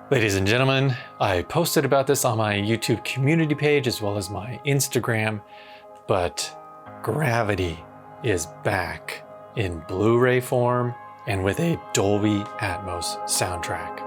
Ladies and gentlemen, I posted about this on my YouTube community page as well as my Instagram, but Gravity is back in Blu-ray form and with a Dolby Atmos soundtrack.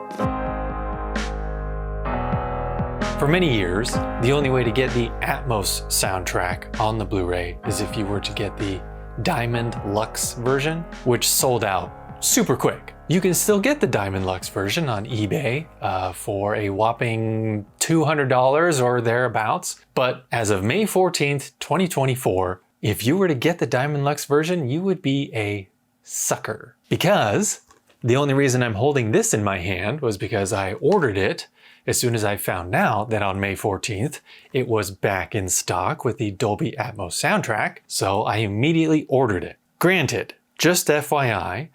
For many years, the only way to get the Atmos soundtrack on the Blu-ray is if you were to get the Diamond Luxe version, which sold out super quick. You can still get the Diamond Luxe version on eBay for a whopping $200 or thereabouts. But as of May 14th, 2024, if you were to get the Diamond Luxe version, you would be a sucker. Because the only reason I'm holding this in my hand was because I ordered it as soon as I found out that on May 14th, it was back in stock with the Dolby Atmos soundtrack. So I immediately ordered it. Granted, just FYI,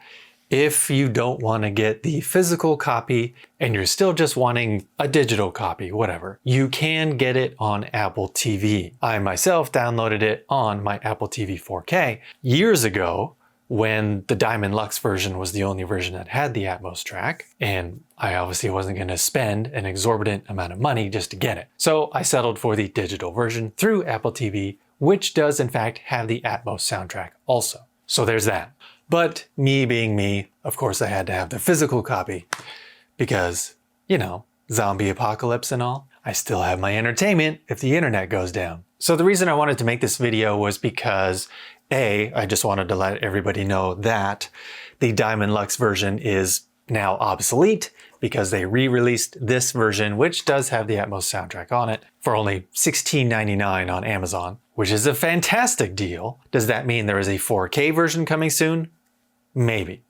if you don't want to get the physical copy and you're still just wanting a digital copy, whatever, you can get it on Apple TV. I myself downloaded it on my Apple TV 4K years ago when the Diamond Luxe version was the only version that had the Atmos track, and I obviously wasn't going to spend an exorbitant amount of money just to get it. So I settled for the digital version through Apple TV, which does in fact have the Atmos soundtrack also. So there's that. But me being me, of course I had to have the physical copy because, you know, zombie apocalypse and all. I still have my entertainment if the internet goes down. So the reason I wanted to make this video was because A, I just wanted to let everybody know that the Diamond Luxe version is now obsolete because they re-released this version, which does have the Atmos soundtrack on it, for only $16.99 on Amazon, which is a fantastic deal. Does that mean there is a 4K version coming soon? Maybe.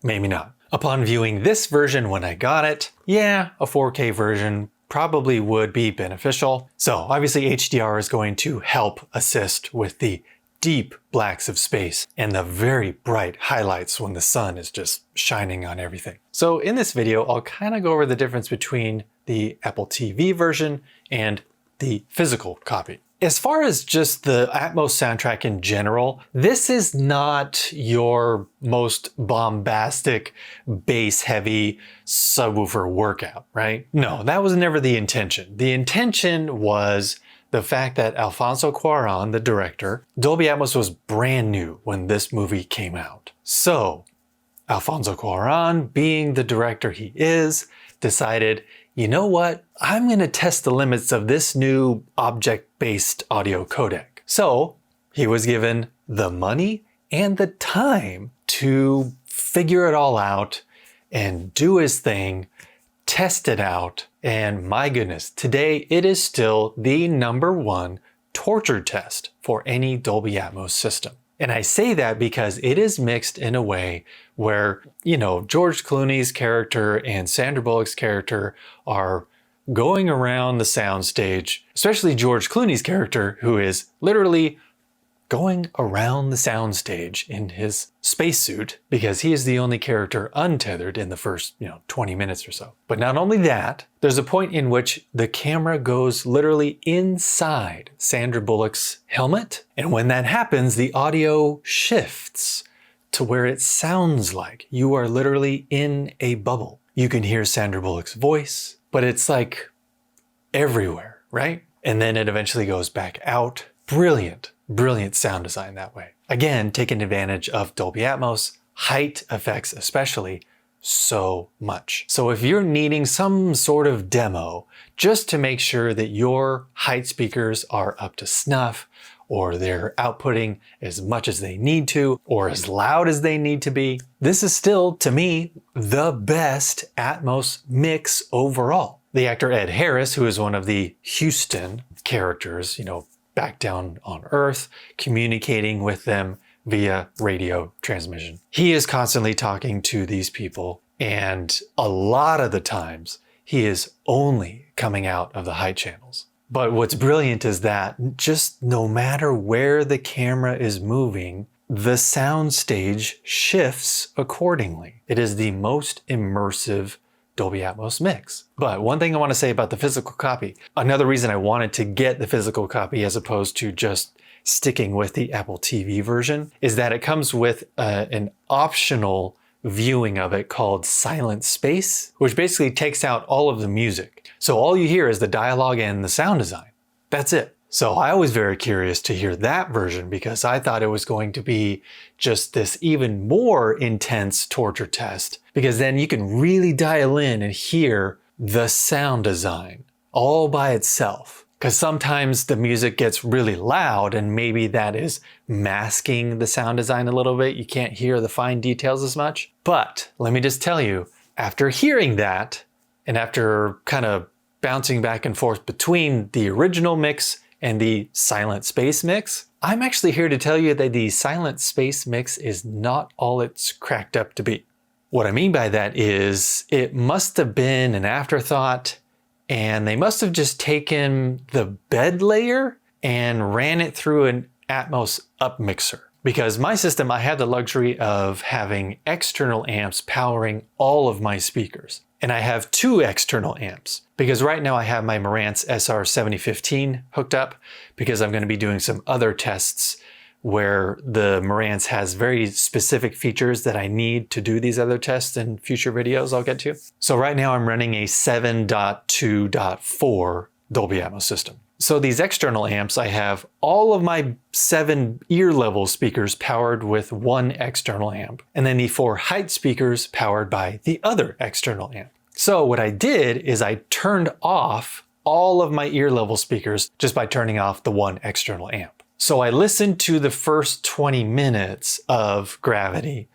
Maybe not. Upon viewing this version when I got it, yeah, a 4K version probably would be beneficial. So obviously HDR is going to help assist with the deep blacks of space and the very bright highlights when the sun is just shining on everything. So in this video, I'll kind of go over the difference between the Apple TV version and the physical copy. As far as just the Atmos soundtrack in general, this is not your most bombastic, bass-heavy subwoofer workout, right? No, that was never the intention. The intention was the fact that Alfonso Cuarón, the director, Dolby Atmos was brand new when this movie came out. So Alfonso Cuarón, being the director he is, decided, you know what? I'm going to test the limits of this new object-based audio codec. So he was given the money and the time to figure it all out and do his thing, test it out, and my goodness, today it is still the #1 torture test for any Dolby Atmos system. And I say that because it is mixed in a way where, you know, George Clooney's character and Sandra Bullock's character are going around the soundstage, especially George Clooney's character, who is literally going around the soundstage in his spacesuit because he is the only character untethered in the first, 20 minutes or so. But not only that, there's a point in which the camera goes literally inside Sandra Bullock's helmet. And when that happens, the audio shifts to where it sounds like you are literally in a bubble. You can hear Sandra Bullock's voice, but it's like everywhere, right? And then it eventually goes back out. Brilliant. Brilliant sound design that way. Again, taking advantage of Dolby Atmos, height effects especially, so much. So if you're needing some sort of demo just to make sure that your height speakers are up to snuff, or they're outputting as much as they need to, or as loud as they need to be, this is still, to me, the best Atmos mix overall. The actor Ed Harris, who is one of the Houston characters, back down on Earth, communicating with them via radio transmission. He is constantly talking to these people, and a lot of the times he is only coming out of the height channels. But what's brilliant is that just no matter where the camera is moving, the soundstage shifts accordingly. It is the most immersive Dolby Atmos mix. But one thing I want to say about the physical copy, another reason I wanted to get the physical copy as opposed to just sticking with the Apple TV version, is that it comes with an optional viewing of it called silent space, which basically takes out all of the music. So all you hear is the dialogue and the sound design. That's it. So I was very curious to hear that version because I thought it was going to be just this even more intense torture test, because then you can really dial in and hear the sound design all by itself. Because sometimes the music gets really loud and maybe that is masking the sound design a little bit. You can't hear the fine details as much. But let me just tell you, after hearing that and after kind of bouncing back and forth between the original mix and the silent space mix, I'm actually here to tell you that the silent space mix is not all it's cracked up to be. What I mean by that is it must have been an afterthought, and they must have just taken the bed layer and ran it through an Atmos up mixer. Because my system, I had the luxury of having external amps powering all of my speakers. And I have 2 external amps because right now I have my Marantz SR7015 hooked up because I'm going to be doing some other tests where the Marantz has very specific features that I need to do these other tests in future videos I'll get to. So right now I'm running a 7.2.4 Dolby Atmos system. So these external amps, I have all of my 7 ear level speakers powered with 1 external amp, and then the 4 height speakers powered by the other external amp. So what I did is I turned off all of my ear level speakers just by turning off the 1 external amp. So I listened to the first 20 minutes of Gravity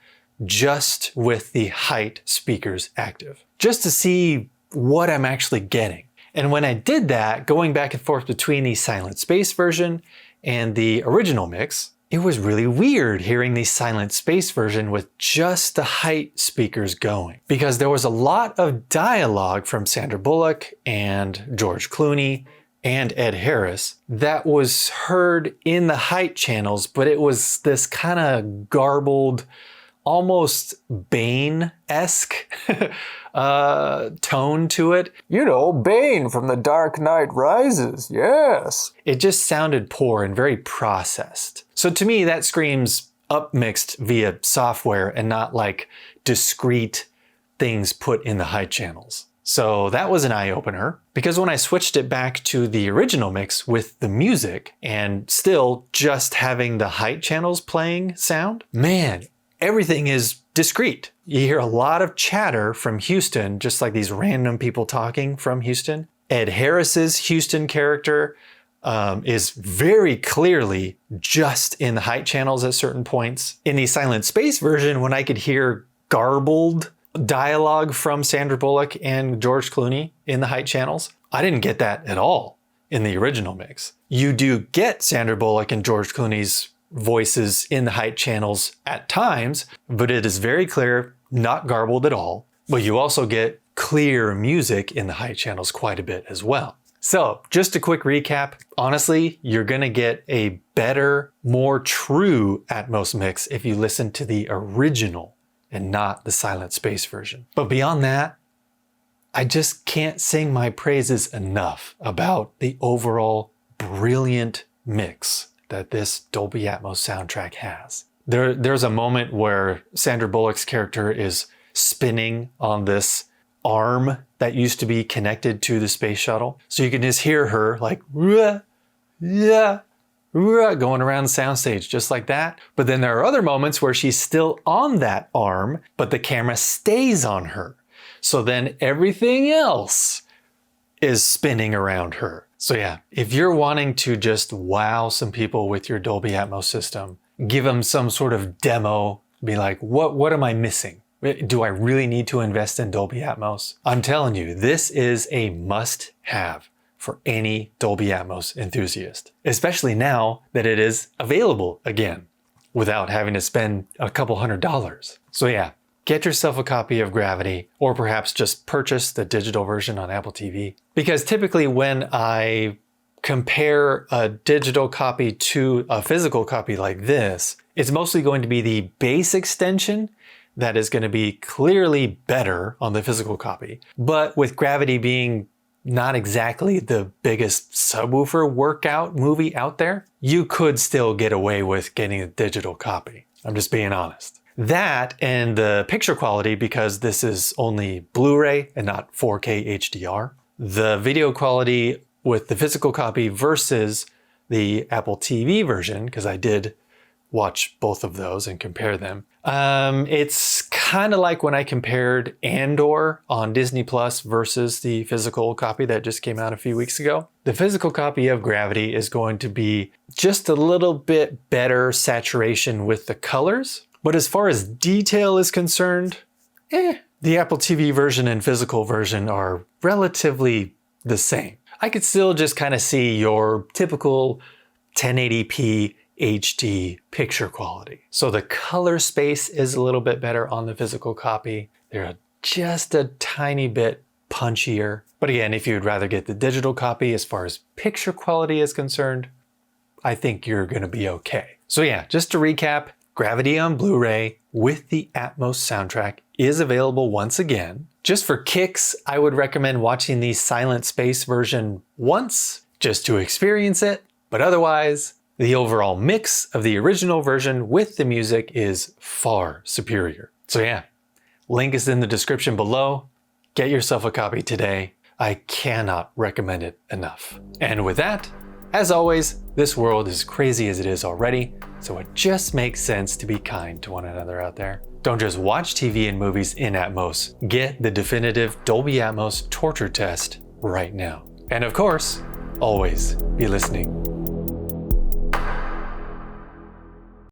just with the height speakers active, just to see what I'm actually getting. And when I did that, going back and forth between the silent space version and the original mix, it was really weird hearing the silent space version with just the height speakers going, because there was a lot of dialogue from Sandra Bullock and George Clooney and Ed Harris that was heard in the height channels, but it was this kind of garbled, almost Bane-esque tone to it. You know, Bane from The Dark Knight Rises, yes. It just sounded poor and very processed. So to me, that screams upmixed via software and not like discrete things put in the height channels. So that was an eye-opener, because when I switched it back to the original mix with the music and still just having the height channels playing sound, man, everything is discrete. You hear a lot of chatter from Houston, just like these random people talking from Houston. Ed Harris's Houston character is very clearly just in the height channels at certain points. In the silent space version, when I could hear garbled dialogue from Sandra Bullock and George Clooney in the height channels, I didn't get that at all in the original mix. You do get Sandra Bullock and George Clooney's voices in the height channels at times, but it is very clear, not garbled at all. But you also get clear music in the height channels quite a bit as well. So just a quick recap, honestly, you're gonna get a better, more true Atmos mix if you listen to the original and not the silent space version. But beyond that, I just can't sing my praises enough about the overall brilliant mix that this Dolby Atmos soundtrack has. There's a moment where Sandra Bullock's character is spinning on this arm that used to be connected to the space shuttle. So you can just hear her like, "Ruh, yeah, ruh," going around the soundstage just like that. But then there are other moments where she's still on that arm, but the camera stays on her. So then everything else is spinning around her. So yeah, if you're wanting to just wow some people with your Dolby Atmos system, give them some sort of demo, be like, what am I missing? Do I really need to invest in Dolby Atmos? I'm telling you, this is a must-have for any Dolby Atmos enthusiast, especially now that it is available again without having to spend a couple $100s. So yeah, get yourself a copy of Gravity, or perhaps just purchase the digital version on Apple TV. Because typically when I compare a digital copy to a physical copy like this, it's mostly going to be the bass extension that is going to be clearly better on the physical copy. But with Gravity being not exactly the biggest subwoofer workout movie out there, you could still get away with getting a digital copy. I'm just being honest. That and the picture quality, because this is only Blu-ray and not 4K HDR. The video quality with the physical copy versus the Apple TV version, because I did watch both of those and compare them. It's kind of like when I compared Andor on Disney Plus versus the physical copy that just came out a few weeks ago. The physical copy of Gravity is going to be just a little bit better saturation with the colors. But as far as detail is concerned, the Apple TV version and physical version are relatively the same. I could still just kind of see your typical 1080p HD picture quality. So the color space is a little bit better on the physical copy. They're just a tiny bit punchier. But again, if you'd rather get the digital copy as far as picture quality is concerned, I think you're gonna be okay. So yeah, just to recap, Gravity on Blu-ray with the Atmos soundtrack is available once again. Just for kicks, I would recommend watching the Silent Space version once, just to experience it. But otherwise, the overall mix of the original version with the music is far superior. So yeah, link is in the description below. Get yourself a copy today. I cannot recommend it enough. And with that, as always, this world is crazy as it is already, so it just makes sense to be kind to one another out there. Don't just watch TV and movies in Atmos. Get the definitive Dolby Atmos torture test right now. And of course, always be listening.